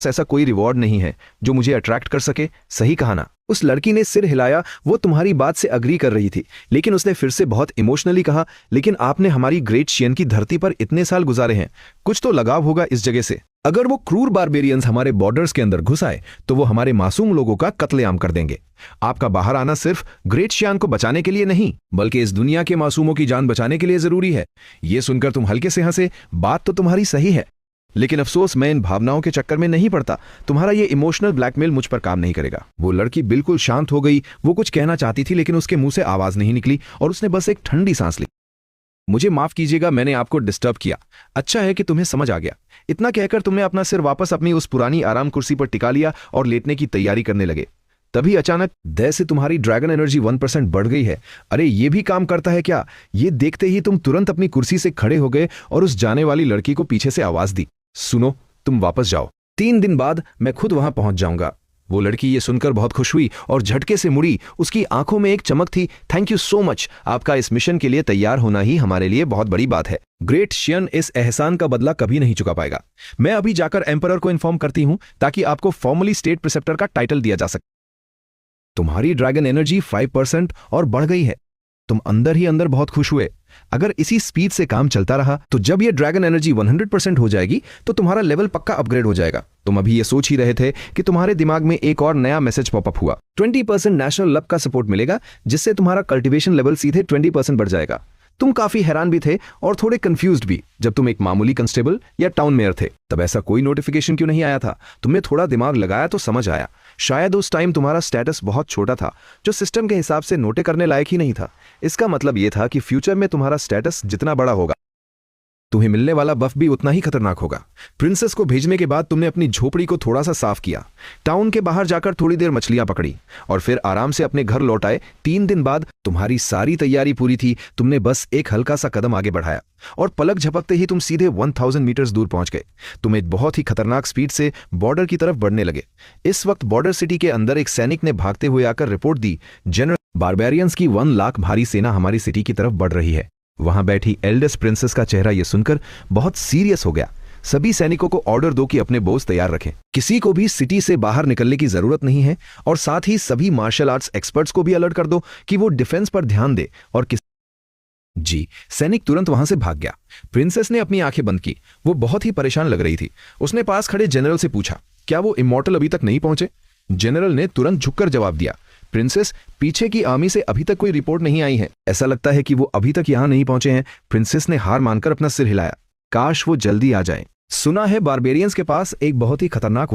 ऐसा कोई रिवॉर्ड नहीं है जो मुझे अट्रैक्ट कर सके। सही कहा ना? उस लड़की ने सिर हिलाया। वो तुम्हारी बात से अग्री कर रही थी, लेकिन उसने फिर से बहुत इमोशनली कहा, लेकिन आपने हमारी ग्रेट शियन की धरती पर इतने साल गुजारे हैं, कुछ तो लगाव होगा इस जगह से। अगर वो क्रूर बारबेरियंस हमारे बॉर्डर्स के अंदर घुस आए तो वो हमारे मासूम लोगों का कत्लेआम कर देंगे। आपका बाहर आना सिर्फ ग्रेट शियान को बचाने के लिए नहीं, बल्कि इस दुनिया के मासूमों की जान बचाने के लिए जरूरी है। ये सुनकर तुम हल्के से हंसे। बात तो तुम्हारी सही है, लेकिन अफसोस मैं इन भावनाओं के चक्कर में नहीं पड़ता। तुम्हारा ये इमोशनल ब्लैकमेल मुझ पर काम नहीं करेगा। वो लड़की बिल्कुल शांत हो गई। वो कुछ कहना चाहती थी, लेकिन उसके मुंह से आवाज नहीं निकली और उसने बस एक ठंडी सांस ली। मुझे माफ कीजिएगा, मैंने आपको डिस्टर्ब किया। अच्छा है कि तुम्हें समझ आ गया। इतना कहकर तुमने अपना सिर वापस अपनी उस पुरानी आराम कुर्सी पर टिका लिया और लेटने की तैयारी करने लगे। तभी अचानक दय से तुम्हारी ड्रैगन एनर्जी 1% बढ़ गई है। अरे ये भी काम करता है क्या? ये देखते ही तुम तुरंत अपनी कुर्सी से खड़े हो गए और उस जाने वाली लड़की को पीछे से आवाज दी, सुनो, तुम वापस जाओ। 3 दिन बाद मैं खुद वहां पहुंच जाऊंगा। वो लड़की ये सुनकर बहुत खुश हुई और झटके से मुड़ी। उसकी आंखों में एक चमक थी। Thank you so much. आपका इस मिशन के लिए तैयार होना ही हमारे लिए बहुत बड़ी बात है। ग्रेट शियन इस एहसान का बदला कभी नहीं चुका पाएगा। मैं अभी जाकर एम्परर को इन्फॉर्म करती हूं ताकि आपको फॉर्मली स्टेट प्रिसेप्टर का टाइटल दिया जा सके। तुम्हारी ड्रैगन एनर्जी 5% और बढ़ गई है। तुम अंदर ही अंदर बहुत खुश हुए। अगर इसी स्पीड से काम चलता रहा तो जब ये ड्रैगन एनर्जी 100% हो जाएगी तो तुम्हारा लेवल पक्का अपग्रेड हो जाएगा। तुम अभी ये सोच ही रहे थे कि तुम्हारे दिमाग में एक और नया मैसेज पॉपअप हुआ। 20% नेशनल लव का सपोर्ट मिलेगा, जिससे तुम्हारा कल्टीवेशन लेवल सीधे 20% बढ़ जाएगा। तुम काफी हैरान भी थे और थोड़े कंफ्यूज्ड भी। जब तुम एक मामूली कांस्टेबल या टाउन मेयर थे तब ऐसा कोई नोटिफिकेशन क्यों नहीं आया था? तुमने थोड़ा दिमाग लगाया तो समझ आया। शायद उस टाइम तुम्हारा स्टेटस बहुत छोटा था, जो सिस्टम के हिसाब से नोटे करने लायक ही नहीं था। इसका मतलब यह था कि फ्यूचर में तुम्हारा स्टेटस जितना बड़ा होगा, तुम्हें मिलने वाला बफ भी उतना ही खतरनाक होगा। प्रिंसेस को भेजने के बाद तुमने अपनी झोपड़ी को थोड़ा सा साफ किया, टाउन के बाहर जाकर थोड़ी देर मछलियां पकड़ी और फिर आराम से अपने घर लौट आए। 3 दिन बाद तुम्हारी सारी तैयारी पूरी थी। तुमने बस एक हल्का सा कदम आगे बढ़ाया और पलक झपकते ही तुम सीधे 1000 मीटर्स दूर पहुंच गए। तुम एक बहुत ही खतरनाक स्पीड से बॉर्डर की तरफ बढ़ने लगे। इस वक्त बॉर्डर सिटी के अंदर एक सैनिक ने भागते हुए आकर रिपोर्ट दी, जनरल, बारबेरियंस की 1 लाख भारी सेना हमारी सिटी की तरफ बढ़ रही है। वहां बैठी एल्डेस्ट प्रिंसेस का चेहरा यह सुनकर बहुत सीरियस हो गया। सभी सैनिकों को ऑर्डर दो कि अपने बोझ तैयार रखें। किसी को भी सिटी से बाहर निकलने की जरूरत नहीं है और साथ ही सभी मार्शल आर्ट्स एक्सपर्ट्स को भी अलर्ट कर दो कि वो डिफेंस पर ध्यान दे और जी। सैनिक तुरंत वहां से भाग गया। प्रिंसेस ने अपनी आंखें बंद की। वो बहुत ही परेशान लग रही थी। उसने पास खड़े जनरल से पूछा, क्या वो इमॉर्टल अभी तक नहीं पहुंचे? जनरल ने तुरंत झुककर जवाब दिया, प्रिंसेस, पीछे की आर्मी से अभी तक कोई रिपोर्ट नहीं आई है। ऐसा लगता है कि वो अभी तक यहां नहीं पहुंचे हैं। प्रिंसेस ने हार मानकर अपना सिर हिलाया। काश वो जल्दी आ जाएं। सुना है बारबेरियंस के पास एक बहुत ही खतरनाक